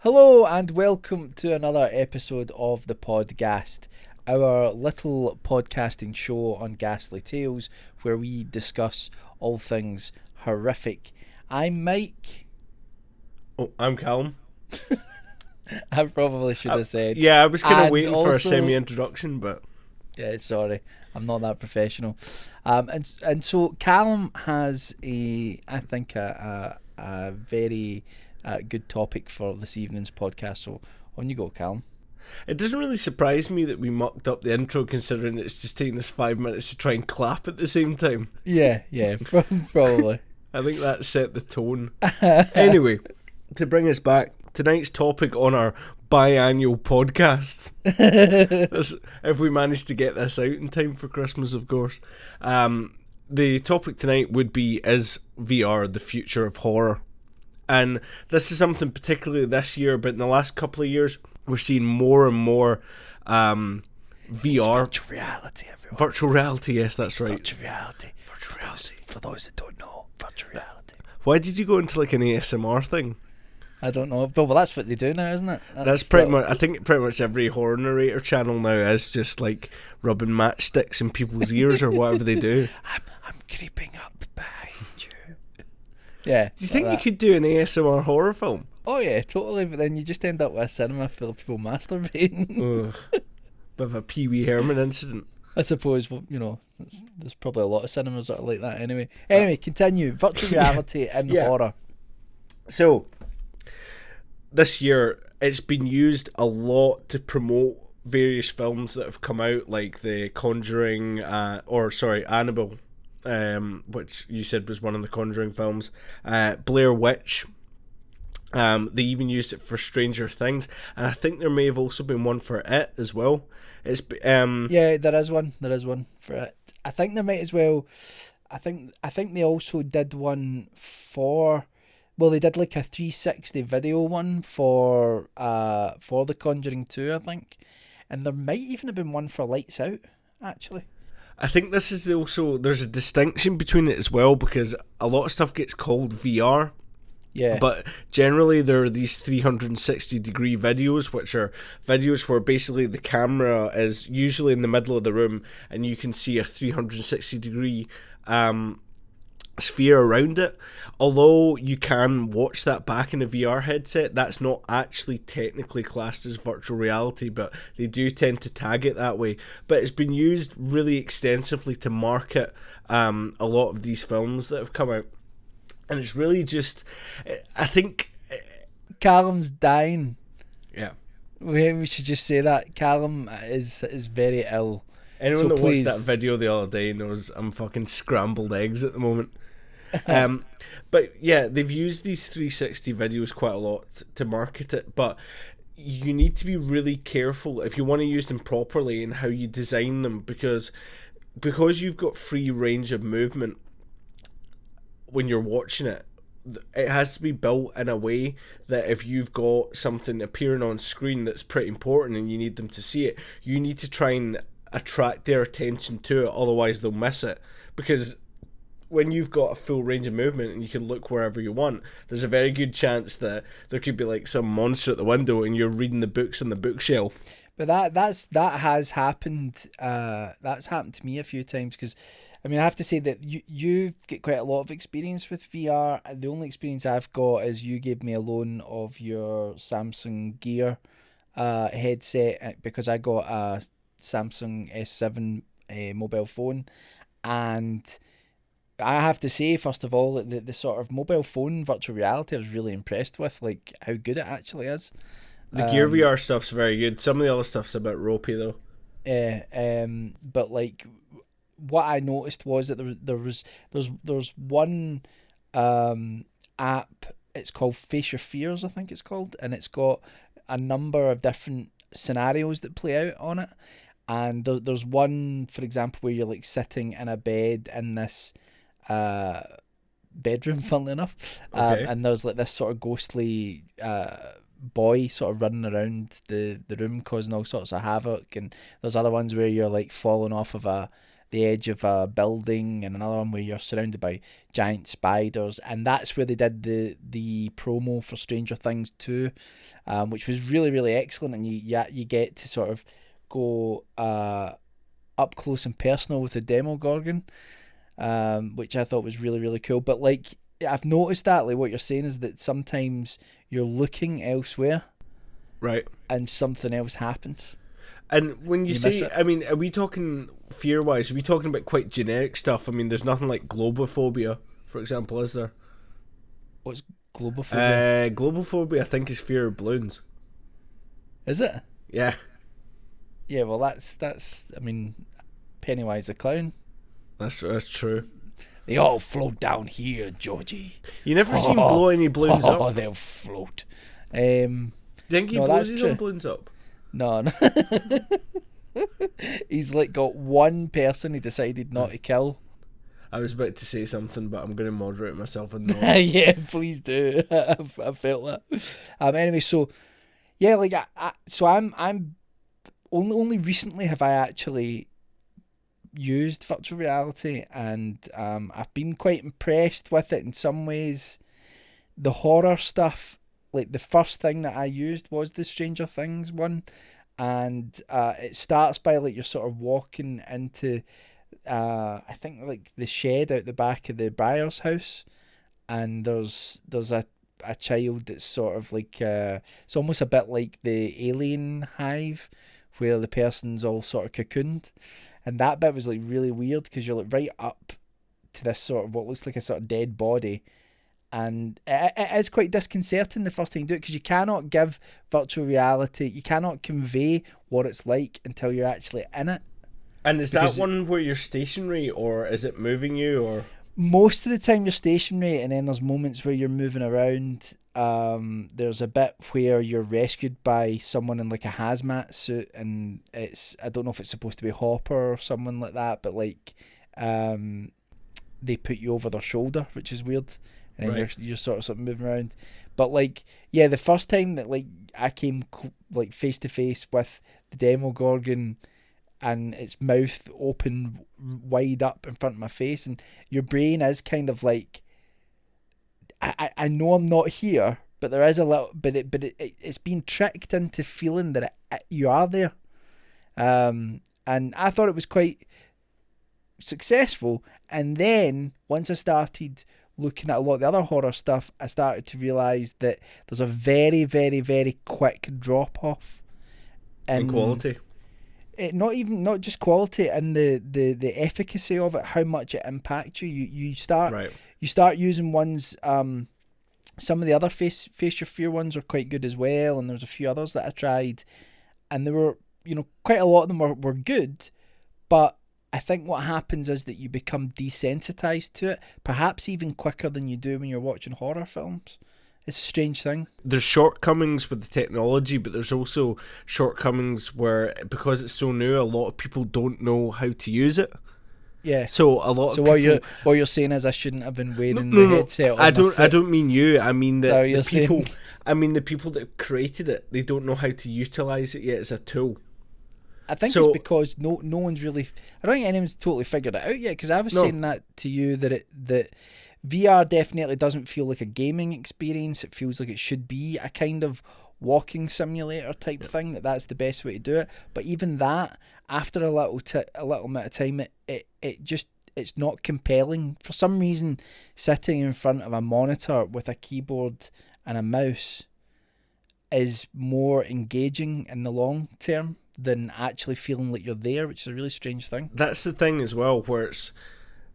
Hello and welcome to another episode of the PodGhast, our little podcasting show on Ghastly Tales where we discuss all things horrific. I'm Mike. Oh, I'm Calum. I probably should have said. Yeah, I was kind of And waiting for a also- semi-introduction, but Yeah, sorry, I'm not that professional. And so Calum has I think a very good topic for this evening's podcast. So on you go, Calum. it doesn't really surprise me that we mucked up the intro, considering it's just taking us 5 minutes to try and clap at the same time. Yeah, probably. I think that set the tone. Anyway, to bring us back, tonight's topic on our biannual podcast. If we manage to get this out in time for Christmas, of course. The topic tonight would be, is VR the future of horror? And this is something particularly this year, but in the last couple of years, we're seeing more and more VR. Virtual reality, everyone. Virtual reality, yes, that's right. Virtual reality. For those that don't know, virtual reality. Why did you go into like an ASMR thing? I don't know. But well, that's what they do now, isn't it? That's pretty much. I think pretty much every horror narrator channel now is just like rubbing matchsticks in people's ears or whatever they do. I'm creeping up behind you. Yeah. Do you think you could do an ASMR horror film? Oh yeah, totally. But then you just end up with a cinema full of people masturbating. Ugh. Bit of a Pee Wee Herman incident. I suppose. Well, there's probably a lot of cinemas that are like that. Anyway, continue. Virtual reality and horror. So, this year, it's been used a lot to promote various films that have come out, like The Conjuring, Annabelle, which you said was one of the Conjuring films, Blair Witch. They even used it for Stranger Things, and I think there may have also been one for It as well. Yeah, there is one. There is one for It. I think there might as well. I think they also did one for. Well, they did like a 360 video one for The Conjuring 2, I think, and there might even have been one for Lights Out, actually. I think this is also, there's a distinction between it as well, because a lot of stuff gets called VR. Yeah. But generally there are these 360 degree videos, which are videos where basically the camera is usually in the middle of the room and you can see a 360 degree sphere around it. Although you can watch that back in a VR headset, that's not actually technically classed as virtual reality, but they do tend to tag it that way. But it's been used really extensively to market a lot of these films that have come out. And it's really just, I think... Calum's dying. Yeah. We should just say that. Calum is very ill. Anyone So that please. watched that video the other day knows I'm fucking scrambled eggs at the moment. But yeah, they've used these 360 videos quite a lot to market it, but you need to be really careful if you want to use them properly in how you design them, because you've got free range of movement when you're watching it. It has to be built in a way that if you've got something appearing on screen that's pretty important and you need them to see it, you need to try and attract their attention to it, otherwise they'll miss it. Because when you've got a full range of movement and you can look wherever you want, there's a very good chance that there could be like some monster at the window and you're reading the books on the bookshelf. But that has happened. That's happened to me a few times, because I mean, I have to say that you've got quite a lot of experience with VR. The only experience I've got is you gave me a loan of your Samsung Gear headset, because I got a Samsung S7 mobile phone, and I have to say, first of all, the sort of mobile phone virtual reality I was really impressed with, like how good it actually is. The Gear VR stuff's very good. Some of the other stuff's a bit ropey though. But like, what I noticed was that there's one app. It's called Face Your Fears, I think it's called, and it's got a number of different scenarios that play out on it. And there's one, for example, where you're like sitting in a bed in this bedroom, funnily enough, Okay. and there's like this sort of ghostly boy sort of running around the room causing all sorts of havoc. And there's other ones where you're like falling off of a the edge of a building, and another one where you're surrounded by giant spiders, and that's where they did the promo for Stranger Things 2, which was really, really excellent, and you get to sort of go up close and personal with the Demogorgon, which I thought was really, really cool. But like, I've noticed that, like, what you're saying is that sometimes you're looking elsewhere, right, and something else happens. And when you say, miss it. I mean, are we talking fear-wise? Are we talking about quite generic stuff? I mean, there's nothing like globophobia, for example, is there? What's globophobia? Globophobia, I think, is fear of balloons. Is it? Yeah. Yeah, well, that's. I mean, Pennywise the clown. That's true. They all float down here, Georgie. You never seen blow any balloons up? Oh, they'll float. Do you think he blows his own balloons up? No. He's like got one person he decided not to kill. I was about to say something, but I'm going to moderate myself and not. Yeah, please do. I felt that. Anyway, so yeah, like I'm only recently have I actually used virtual reality, and I've been quite impressed with it in some ways. The horror stuff, like the first thing that I used was the Stranger Things one, and it starts by like you're sort of walking into I think like the shed out the back of the Briar's house, and there's a child that's sort of like it's almost a bit like the Alien hive where the person's all sort of cocooned, and that bit was like really weird because you're like right up to this sort of what looks like a sort of dead body. And it is quite disconcerting the first time you do it because you cannot give virtual reality, you cannot convey what it's like until you're actually in it. And is that one where you're stationary, or is it moving you? Or most of the time you're stationary, and then there's moments where you're moving around. There's a bit where you're rescued by someone in like a hazmat suit, and I don't know if it's supposed to be Hopper or someone like that, but like they put you over their shoulder, which is weird. And then you're sort of moving around, but like, yeah, the first time that like I came like face to face with the Demogorgon, and its mouth open wide up in front of my face, and your brain is kind of like, I know I'm not here, but there is a little, it's been tricked into feeling that you are there, and I thought it was quite successful. And then once I started looking at a lot of the other horror stuff, I started to realise that there's a very, very, very quick drop off in quality. Not just quality, and the efficacy of it, how much it impacts you. You start using ones. Some of the other face your fear ones are quite good as well, and there's a few others that I tried, and there were quite a lot of them were good, but I think what happens is that you become desensitized to it, perhaps even quicker than you do when you're watching horror films. It's a strange thing. There's shortcomings with the technology, but there's also shortcomings where, because it's so new, a lot of people don't know how to use it. Yeah. So a lot of people... what you're saying is I shouldn't have been wearing the headset. I don't mean you. I mean the people. Saying? I mean the people that created it. They don't know how to utilize it yet as a tool. I think it's because no one's really. I don't think anyone's totally figured it out yet. Because I was saying that to you that VR definitely doesn't feel like a gaming experience. It feels like it should be a kind of walking simulator type thing. That's the best way to do it. But even that, after a little bit of time, it's not compelling for some reason. Sitting in front of a monitor with a keyboard and a mouse is more engaging in the long term than actually feeling like you're there, which is a really strange thing. That's the thing as well, where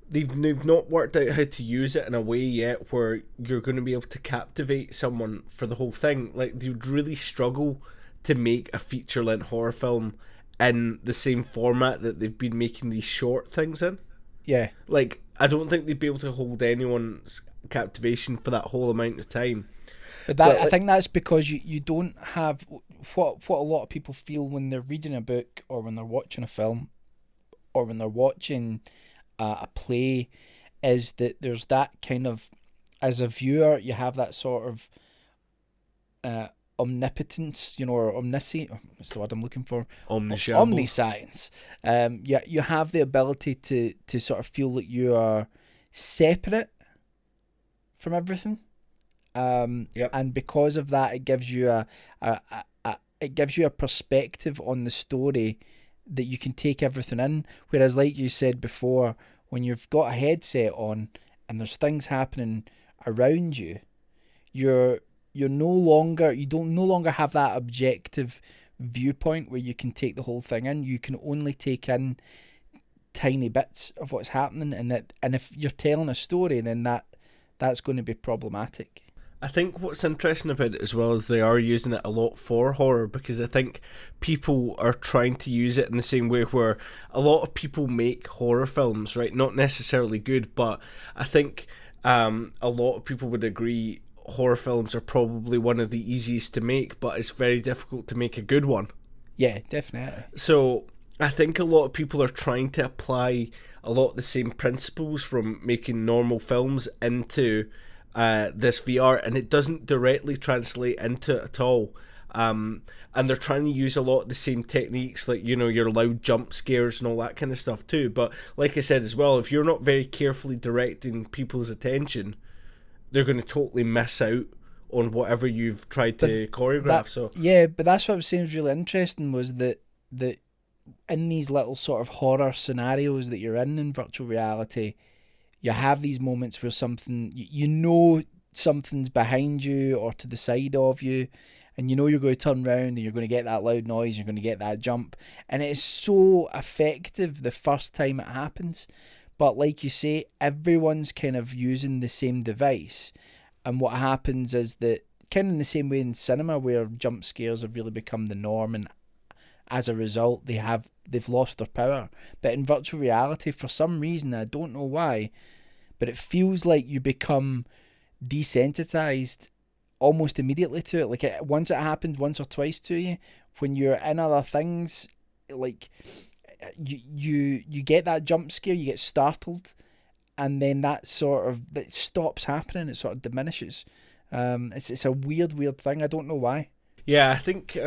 they've not worked out how to use it in a way yet where you're going to be able to captivate someone for the whole thing. Like, they would really struggle to make a feature-length horror film in the same format that they've been making these short things in. Yeah. Like, I don't think they'd be able to hold anyone's captivation for that whole amount of time. But I think that's because you don't have what a lot of people feel when they're reading a book, or when they're watching a film, or when they're watching a play, is that there's that kind of, as a viewer, you have that sort of omnipotence, or omniscient. What's the word I'm looking for? Omniscience. Omniscience. You have the ability to sort of feel that you are separate from everything. Yep. And because of that, it gives you a perspective on the story that you can take everything in. Whereas, like you said before, when you've got a headset on and there's things happening around you, you no longer have that objective viewpoint where you can take the whole thing in. You can only take in tiny bits of what's happening, and if you're telling a story, then that's going to be problematic. I think what's interesting about it as well is they are using it a lot for horror, because I think people are trying to use it in the same way where a lot of people make horror films, right? Not necessarily good, but I think a lot of people would agree horror films are probably one of the easiest to make, but it's very difficult to make a good one. Yeah, definitely. So I think a lot of people are trying to apply a lot of the same principles from making normal films into this VR, and it doesn't directly translate into it at all. And they're trying to use a lot of the same techniques, like, your loud jump scares and all that kind of stuff too. But like I said as well, if you're not very carefully directing people's attention, they're going to totally miss out on whatever you've tried to choreograph. But that's what I was saying was really interesting, was that in these little sort of horror scenarios that you're in virtual reality, you have these moments where something's behind you or to the side of you, and you're going to turn around and you're going to get that loud noise, you're going to get that jump, and it is so effective the first time it happens. But like you say, everyone's kind of using the same device, and what happens is that, kind of in the same way in cinema where jump scares have really become the norm, and as a result they've lost their power. But in virtual reality, for some reason, I don't know why, but it feels like you become desensitized almost immediately to it. Like, once it happens once or twice to you, when you're in other things, like you get that jump scare, you get startled, and then that stops happening. It sort of diminishes. It's a weird thing. I don't know why. Yeah, I think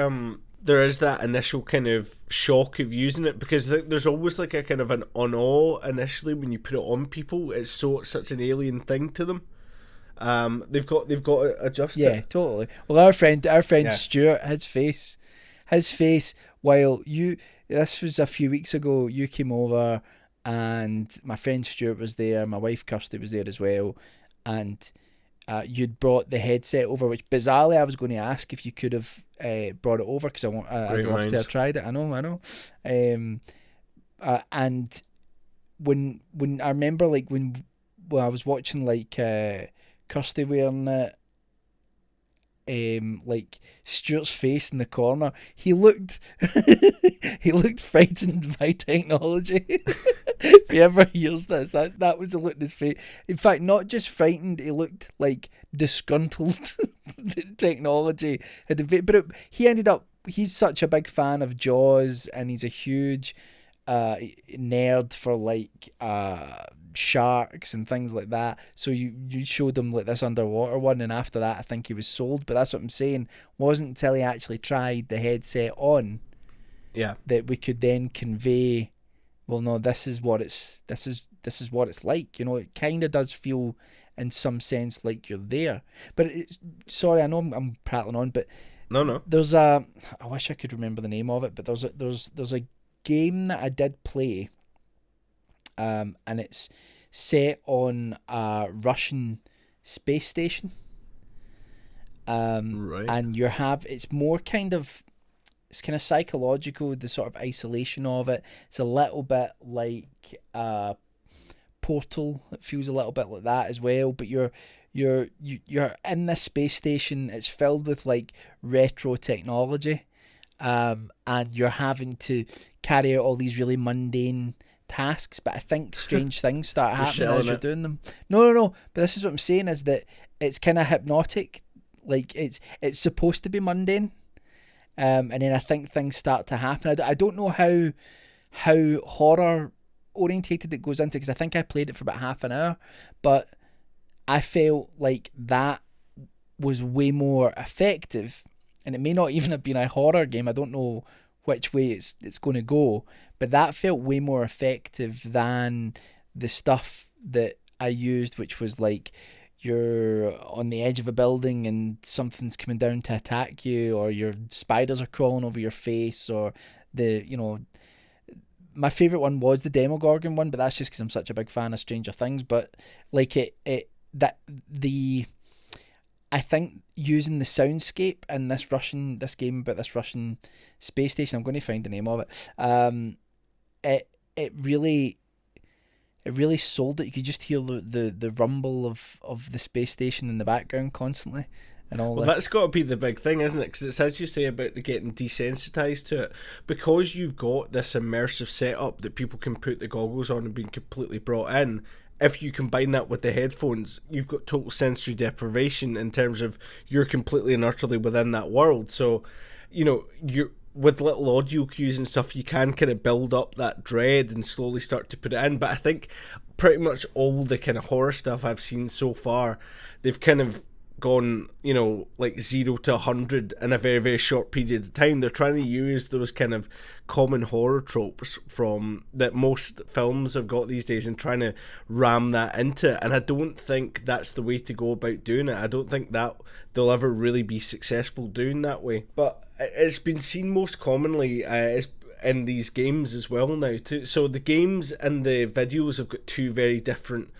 there is that initial kind of shock of using it, because there's always like a kind of an awe initially when you put it on people. It's such an alien thing to them. They've got to adjust it. Yeah, totally. Well, our friend Yeah. Stuart, his face. While this was a few weeks ago, you came over, and my friend Stuart was there. My wife Kirsty was there as well, and you'd brought the headset over, which bizarrely I was going to ask if you could have brought it over, because I'd love to have tried it. I know. And when I remember, like, when I was watching, like, Kirsty wearing it, like, Stuart's face in the corner, he looked frightened by technology. If he ever hears this, that was the look in his face. In fact, not just frightened, he looked like disgruntled. That technology but he ended up, he's such a big fan of Jaws, and he's a huge nerd for, like, sharks and things like that. So you showed him, like, this underwater one, and after that I think he was sold. But that's what I'm saying, wasn't until he actually tried the headset on, that we could then convey, well, no, this is what it's like. It kind of does feel in some sense like you're there. But sorry, I know I'm prattling on, but no, there's I wish I could remember the name of it, but there's a game that I did play, and it's set on a Russian space station, right, and it's more kind of, it's kind of psychological, the sort of isolation of it. It's a little bit like Portal. It feels a little bit like that as well, but you're in this space station. It's filled with, like, retro technology, and you're having to carry out all these really mundane tasks, but I think strange things start happening as you're doing them. No, but this is what I'm saying, is that it's kind of hypnotic. Like, it's supposed to be mundane, and then I think things start to happen. I don't know how horror orientated it goes into, because I think I played it for about half an hour, but I felt like that was way more effective and it may not even have been a horror game. I don't know which way it's going to go, but that felt way more effective than the stuff that I used, which was like you're on the edge of a building and something's coming down to attack you, or your spiders are crawling over your face, or my favorite one was the Demogorgon one, but that's just because I'm such a big fan of Stranger Things. But like I think using the soundscape in this game about this Russian space station, I'm going to find the name of it. It really sold it. You could just hear the rumble of the space station in the background constantly, and all. Well, that's got to be the big thing, isn't it? Because it's as you say about the getting desensitized to it, because you've got this immersive setup that people can put the goggles on and being completely brought in. If you combine that with the headphones, you've got total sensory deprivation in terms of you're completely and utterly within that world. So, you're with little audio cues and stuff, you can kind of build up that dread and slowly start to put it in. But I think pretty much all the kind of horror stuff I've seen so far, they've kind of gone, like 0 to 100 in a very, very short period of time. They're trying to use those kind of common horror tropes from that most films have got these days and trying to ram that into it. And I don't think that's the way to go about doing it. I don't think that they'll ever really be successful doing that way. But it's been seen most commonly in these games as well now too. So the games and the videos have got two very different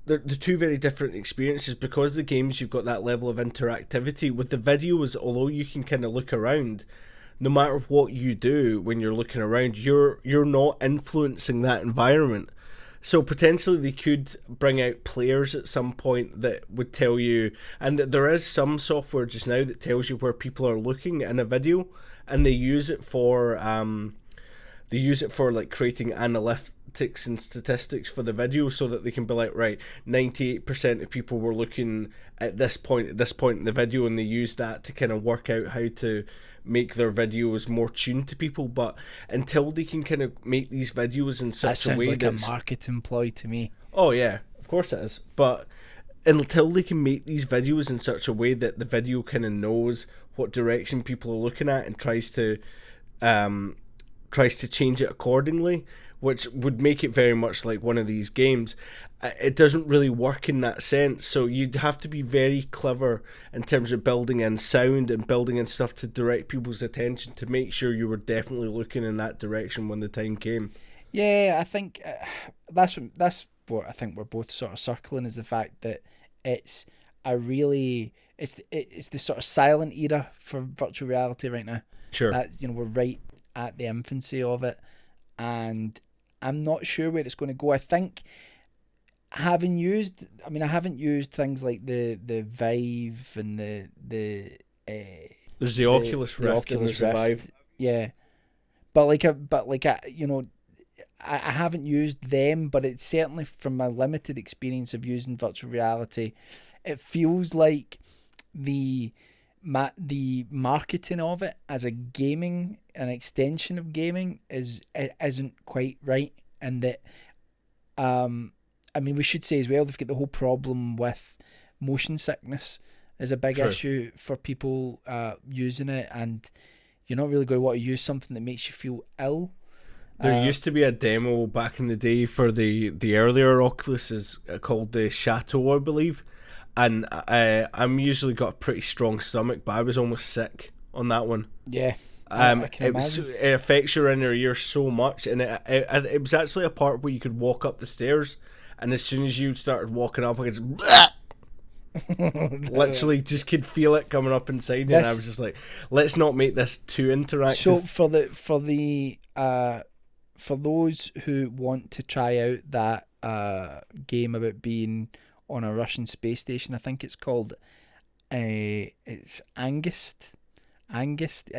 they're two very different experiences, because the games you've got that level of interactivity. With the videos, although you can kind of look around, no matter what you do when you're looking around, you're not influencing that environment. So potentially they could bring out players at some point that would tell you, and there is some software just now that tells you where people are looking in a video, and they use it for like creating analytics and statistics for the video, so that they can be like, right, 98% of people were looking at this point in the video, and they use that to kind of work out how to make their videos more tuned to people. But until they can kind of make these videos in such a way that sounds like a marketing ploy to me. Oh yeah, of course it is. But until they can make these videos in such a way that the video kind of knows what direction people are looking at and tries to change it accordingly, which would make it very much like one of these games, it doesn't really work in that sense. So you'd have to be very clever in terms of building in sound and building in stuff to direct people's attention to make sure you were definitely looking in that direction when the time came. Yeah, I think that's what I think we're both sort of circling, is the fact that it's the sort of silent era for virtual reality right now. Sure. That, we're right at the infancy of it, and I'm not sure where it's going to go. I think I haven't used things like the Vive and there's the Oculus Rift and the Vive. Yeah, I haven't used them, but it's certainly from my limited experience of using virtual reality, it feels like the marketing of it as an extension of gaming isn't quite right, and that we should say as well, they've got the whole problem with motion sickness is a big issue for people using it, and you're not really going to want to use something that makes you feel ill. There used to be a demo back in the day for the earlier Oculus called the Chateau, I believe. And I'm usually got a pretty strong stomach, but I was almost sick on that one. Yeah, it affects your inner ear so much, and it was actually a part where you could walk up the stairs, and as soon as you started walking up, I could just literally just could feel it coming up inside you, and I was just like, let's not make this too interactive. So for those who want to try out that game about being on a Russian space station, I think it's called it's Angest, Angest,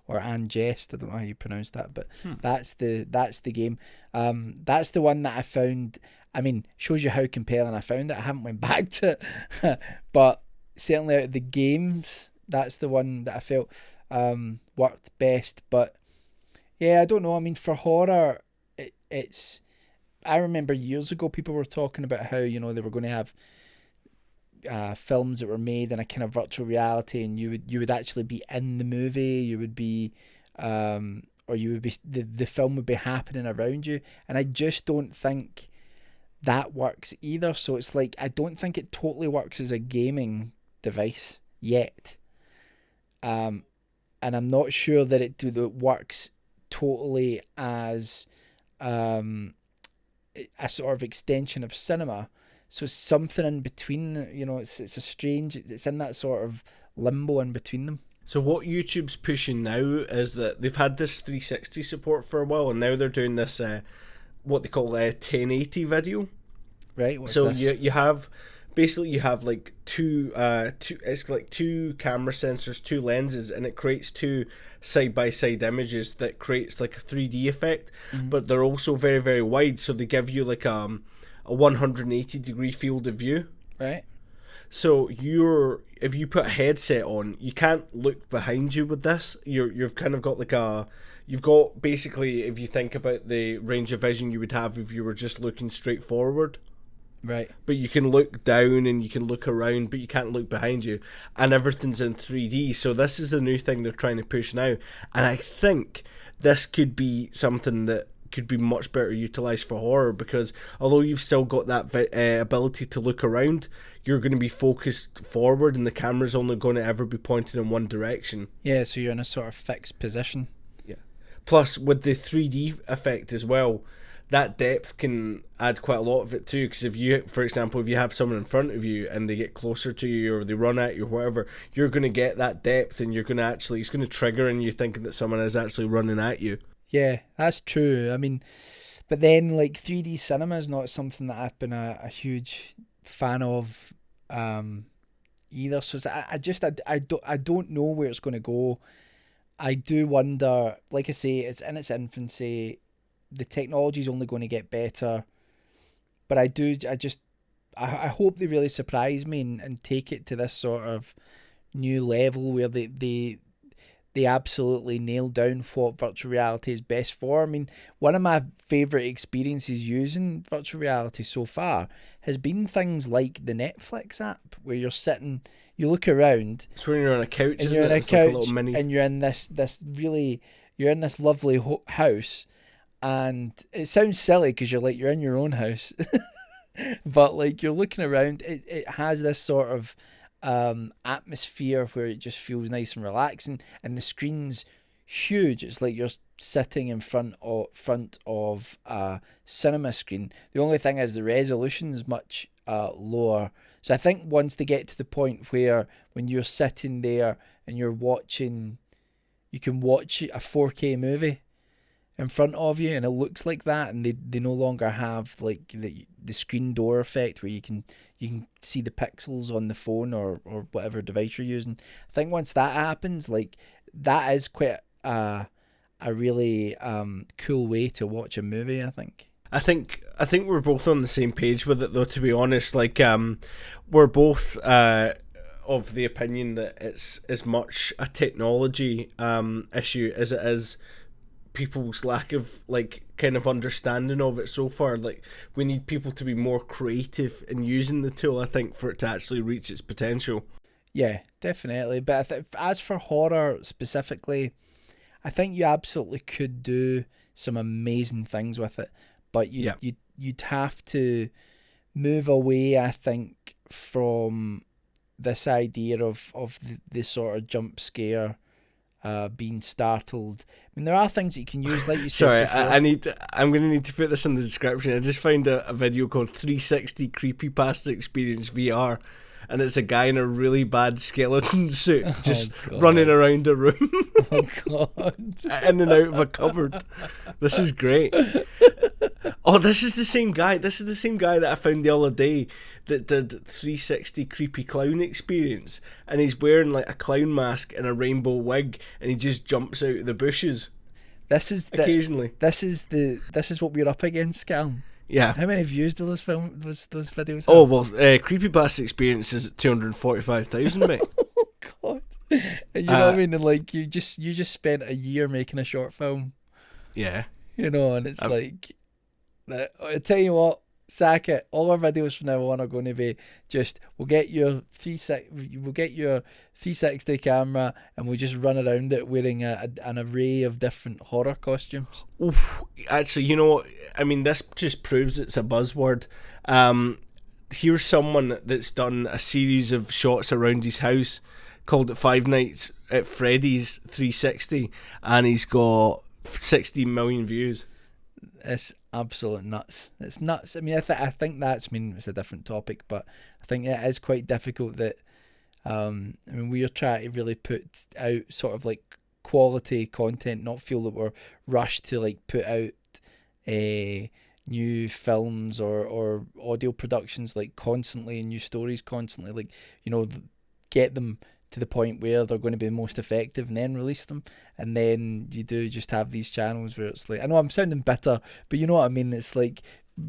or Angest. I don't know how you pronounce that, but that's the game. That's the one that I found. Shows you how compelling I found it. I haven't went back to it, but certainly out of the games, that's the one that I felt worked best. But yeah, I don't know. For horror, it's. I remember years ago people were talking about how they were going to have films that were made in a kind of virtual reality, and you would actually be in the movie. You would be, or you would be the film would be happening around you, and I just don't think that works either. So it's like I don't think it totally works as a gaming device yet, and I'm not sure that it works totally as a sort of extension of cinema. So it's something in between, it's it's in that sort of limbo in between them. So what YouTube's pushing now is that they've had this 360 support for a while, and now they're doing this what they call a 1080 video. Right. What's so this? you have basically you have like two it's like two camera sensors, two lenses, and it creates two side by side images that creates like a 3D effect. Mm-hmm. But they're also very, very wide, so they give you like a 180 degree field of view. Right. So if you put a headset on, you can't look behind you with this. You've kind of got you've got basically, if you think about the range of vision you would have if you were just looking straight forward. Right. But you can look down and you can look around, but you can't look behind you, and everything's in 3D. So this is the new thing they're trying to push now, and I think this could be something that could be much better utilized for horror, because although you've still got that ability to look around, you're going to be focused forward, and the camera's only going to ever be pointed in one direction. Yeah, so you're in a sort of fixed position. Yeah. Plus, with the 3D effect as well, that depth can add quite a lot of it too, because if you, for example, if you have someone in front of you and they get closer to you or they run at you or whatever, you're going to get that depth, and you're going to actually, it's going to trigger in you thinking that someone is actually running at you. Yeah, that's true. I mean, but then like 3D cinema is not something that I've been a huge fan of either. So it's, I don't know where it's going to go. I do wonder, like I say, it's in its infancy. The technology is only going to get better, but I hope they really surprise me and take it to this sort of new level where they absolutely nail down what virtual reality is best for. I mean, one of my favourite experiences using virtual reality so far has been things like the Netflix app, where you're sitting, you look around. It's when you're on a couch, and you're on a couch, like a little mini... and you're in this lovely house, and it sounds silly because you're in your own house, but like you're looking around, it has this sort of atmosphere where it just feels nice and relaxing, and the screen's huge. It's like you're sitting in front of a cinema screen. The only thing is the resolution is much lower. So I think once they get to the point where when you're sitting there and you're watching, you can watch a 4K movie in front of you and it looks like that, and they no longer have like the screen door effect where you can see the pixels on the phone or whatever device you're using. I think once that happens, like that is quite a really cool way to watch a movie, I think. I think we're both on the same page with it, though, to be honest. Like, we're both of the opinion that it's as much a technology issue as it is people's lack of like kind of understanding of it so far. Like, we need people to be more creative in using the tool, I think, for it to actually reach its potential. Yeah, definitely. But as for horror specifically, I think you absolutely could do some amazing things with it, but you'd have to move away, I think, from this idea of the sort of jump scare, being startled. I mean, there are things that you can use, like you said. Sorry, I'm going to need to put this in the description. I just found a video called 360 Creepypasta Experience VR, and it's a guy in a really bad skeleton suit just running around a room. Oh God. In and out of a cupboard. This is great. Oh, this is the same guy. This is the same guy that I found the other day that did 360 Creepy Clown Experience, and he's wearing like a clown mask and a rainbow wig, and he just jumps out of the bushes. Occasionally. This is what we're up against, Calum. Yeah. How many views do those videos have? Oh well, Creepypasta Experience is at 245,000, mate. Oh God. And you know what I mean? And like you just spent a year making a short film. Yeah. You know, and it's like, I tell you what, Sack it. All our videos from now on are going to be just we'll get your 360 camera and we'll just run around it wearing an array of different horror costumes. Oof, actually, you know what? I mean, this just proves it's a buzzword. Here's someone that's done a series of shots around his house called it Five Nights at Freddy's 360, and he's got 60 million views. It's absolute nuts. It's nuts. I mean, I think that's, I mean, it's a different topic, but I think it is quite difficult that, I mean, we are trying to really put out sort of like quality content, not feel that we're rushed to like put out new films or audio productions like constantly and new stories constantly, like, you know, get them to the point where they're going to be most effective and then release them. And then you do just have these channels where it's like, I know I'm sounding bitter, but you know what I mean? It's like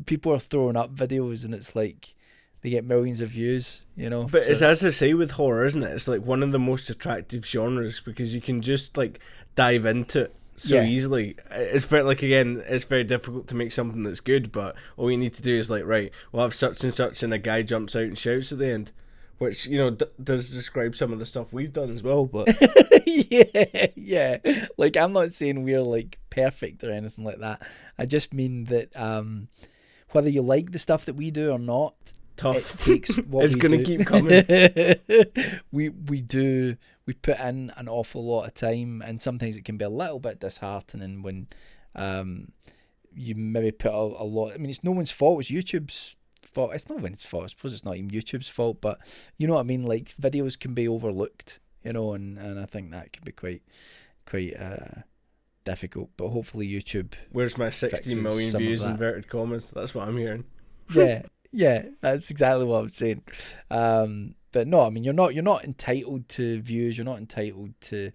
people are throwing up videos and it's like they get millions of views, you know? But So it's as I say with horror, isn't it? It's like one of the most attractive genres because you can just like dive into it so easily. It's very, like, again, it's very difficult to make something that's good, but all you need to do is like, right, we'll have such and such and a guy jumps out and shouts at the end. Which, you know, does describe some of the stuff we've done as well, but... yeah. Like, I'm not saying we're, like, perfect or anything like that. I just mean that whether you like the stuff that we do or not, tough. It takes what it's going to keep coming. we put in an awful lot of time, and sometimes it can be a little bit disheartening when you maybe put a lot... I mean, it's no one's fault. It's YouTube's fault. It's not one's fault. I suppose it's not even YouTube's fault, but you know what I mean? Like, videos can be overlooked, you know, and I think that can be quite difficult. But hopefully YouTube... Where's my 60 million views, inverted commas? That's what I'm hearing. Yeah, that's exactly what I'm saying. But no, I mean, you're not entitled to views. You're not entitled to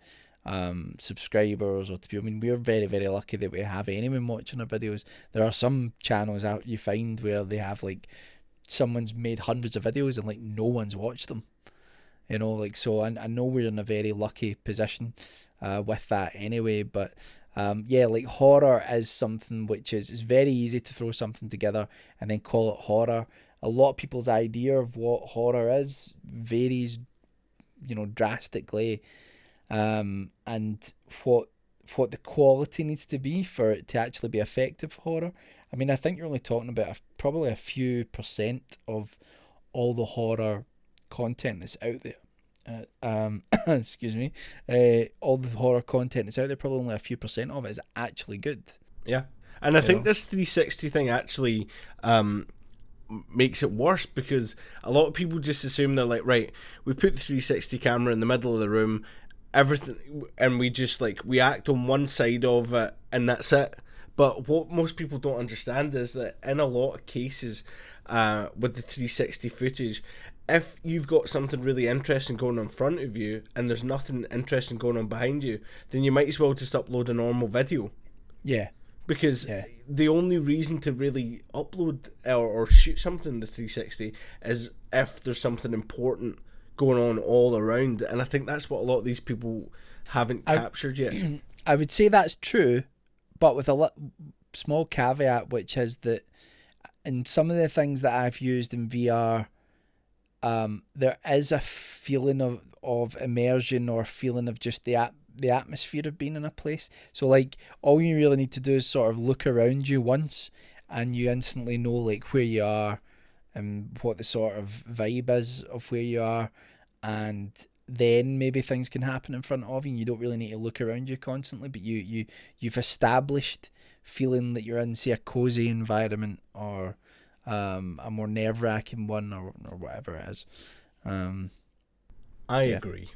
subscribers or to people. I mean, we're very, very lucky that we have anyone watching our videos. There are some channels out you find where they have like someone's made hundreds of videos and like no one's watched them. You know, like, so I know we're in a very lucky position with that anyway. But yeah, like, horror is something which is, it's very easy to throw something together and then call it horror. A lot of people's idea of what horror is varies, you know, drastically. And what the quality needs to be for it to actually be effective horror. I mean, I think you're only talking about probably a few % of all the horror content that's out there. Excuse me. All the horror content that's out there, probably only a few % of it is actually good. Yeah, and I think this 360 thing actually makes it worse because a lot of people just assume they're like, right, we put the 360 camera in the middle of the room, everything, and we just like we act on one side of it and that's it. But what most people don't understand is that in a lot of cases with the 360 footage, if you've got something really interesting going on in front of you and there's nothing interesting going on behind you, then you might as well just upload a normal video. Yeah. Because the only reason to really upload or shoot something in the 360 is if there's something important going on all around, and I think that's what a lot of these people haven't captured yet. I would say that's true, but with a small caveat, which is that in some of the things that I've used in VR, there is a feeling of immersion or a feeling of just the atmosphere of being in a place. So like, all you really need to do is sort of look around you once and you instantly know like where you are and what the sort of vibe is of where you are, and then maybe things can happen in front of you and you don't really need to look around you constantly, but you've established feeling that you're in, say, a cozy environment or a more nerve-wracking one or whatever it is. I agree.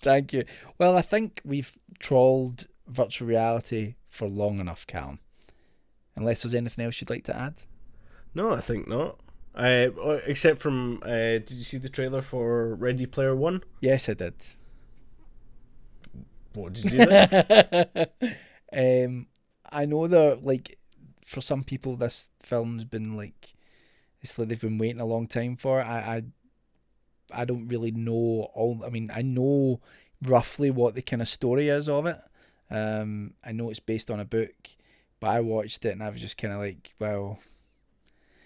Thank you. Well, I think we've trawled virtual reality for long enough, Calum. Unless there's anything else you'd like to add? No, I think not. Except from, did you see the trailer for Ready Player One? Yes, I did. What did you think? I know that, like, for some people, this film's been like, it's like they've been waiting a long time for it. I don't really know all. I mean, I know roughly what the kind of story is of it. I know it's based on a book, but I watched it and I was just kind of like, well,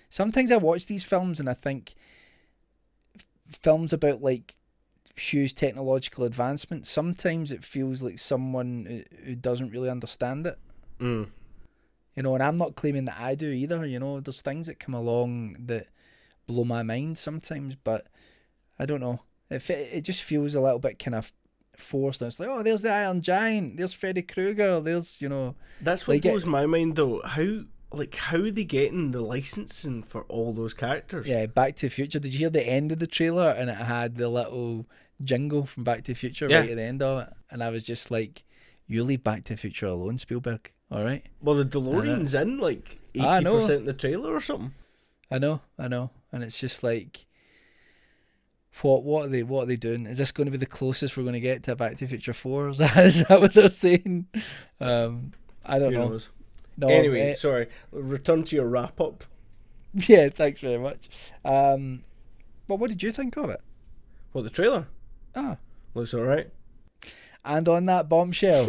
sometimes I watch these films and I think films about like huge technological advancement, sometimes it feels like someone who doesn't really understand it. Mm. You know, and I'm not claiming that I do either. You know, there's things that come along that blow my mind sometimes, but I don't know. It just feels a little bit kind of forced. And it's like, oh, there's the Iron Giant, there's Freddy Krueger, there's, you know. That's what blows my mind though. How are they getting the licensing for all those characters? Yeah, Back to the Future. Did you hear the end of the trailer? And it had the little jingle from Back to the Future right at the end of it. And I was just like, you leave Back to the Future alone, Spielberg. All right. Well, the DeLorean's in like 80% of the trailer or something. I know. And it's just like, what are they doing? Is this going to be the closest we're going to get to Back to the Future 4? Is that what they're saying? I don't know. Knows? No, anyway, sorry. Return to your wrap up. Yeah, thanks very much. But what did you think of it? What, the trailer? Looks alright. And on that bombshell,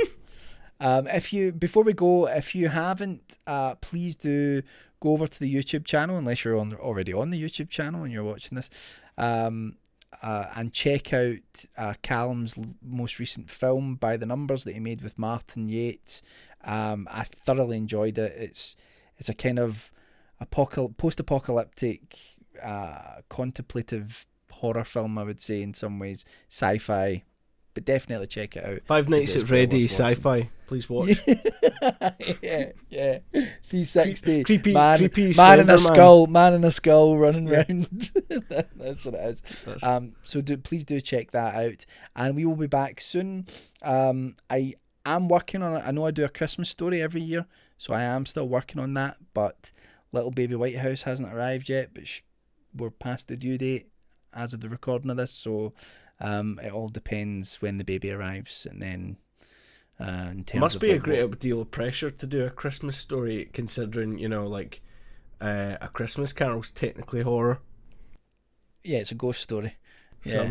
before we go, if you haven't, please do go over to the YouTube channel, unless you're already on the YouTube channel and you're watching this, and check out Calum's most recent film, By the Numbers, that he made with Martin Yates. I thoroughly enjoyed it. It's a kind of post-apocalyptic, contemplative horror film, I would say, in some ways, sci-fi, but definitely check it out. 5 Nights at Freddy sci-fi, please watch. yeah 360 creepy man in a skull running around. That's what it is. So please do check that out, and we will be back soon. I am working on it. I know I do a Christmas story every year, so I am still working on that, but little baby Whitehouse hasn't arrived yet, but we're past the due date as of the recording of this, so it all depends when the baby arrives. And then in terms must of be a great deal of pressure to do a Christmas story, considering, you know, like A Christmas Carol's technically horror. Yeah, it's a ghost story. So I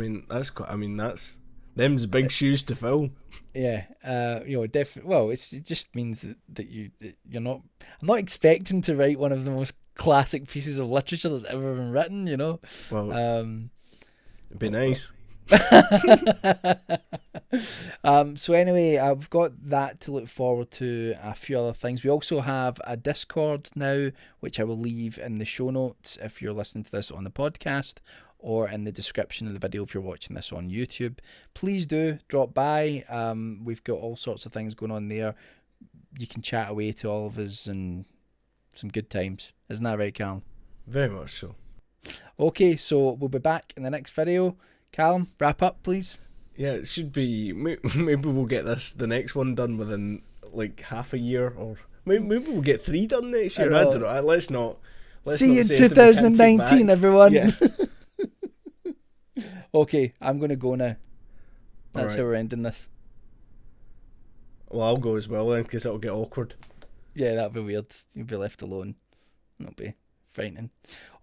mean that's them's big shoes to fill. Yeah, well, it just means that you're not. I'm not expecting to write one of the most classic pieces of literature that's ever been written. You know. Well, it'd be nice. So anyway, I've got that to look forward to. A few other things. We also have a Discord now, which I will leave in the show notes if you're listening to this on the podcast, or in the description of the video if you're watching this on YouTube. Please do drop by. We've got all sorts of things going on there. You can chat away to all of us and some good times. Isn't that right, Calum? Very much so. Okay, so we'll be back in the next video. Calum, wrap up, please. Yeah, it should be. Maybe we'll get the next one done within like half a year, or maybe we'll get 3 done next year. I don't know. Let's not. See you in 2019, everyone. Yeah. Okay, I'm going to go now. That's right. how we're ending this. Well, I'll go as well then, because it'll get awkward. Yeah, that'll be weird. You'll be left alone. That'll be frightening.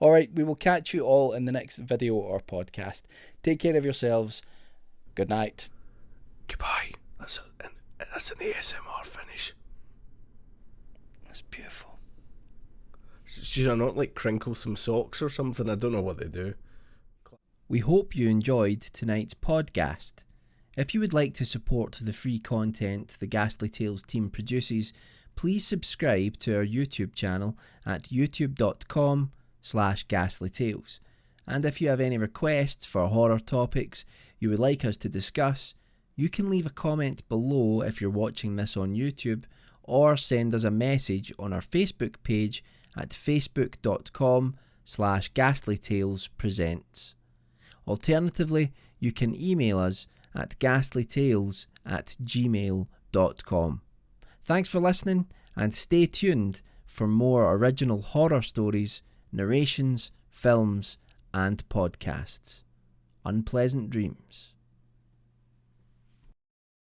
Alright, we will catch you all in the next video or podcast. Take care of yourselves. Good night. Goodbye. That's an ASMR finish. That's beautiful. Should I not like crinkle some socks or something? I don't know what they do. We hope you enjoyed tonight's PodGhast. If you would like to support the free content the Ghastly Tales team produces, please subscribe to our YouTube channel at youtube.com/ghastlytales. And if you have any requests for horror topics you would like us to discuss, you can leave a comment below if you're watching this on YouTube, or send us a message on our Facebook page at facebook.com/ghastlytalespresents. Alternatively, you can email us at ghastlytales@gmail.com. Thanks for listening, and stay tuned for more original horror stories, narrations, films, and podcasts. Unpleasant dreams.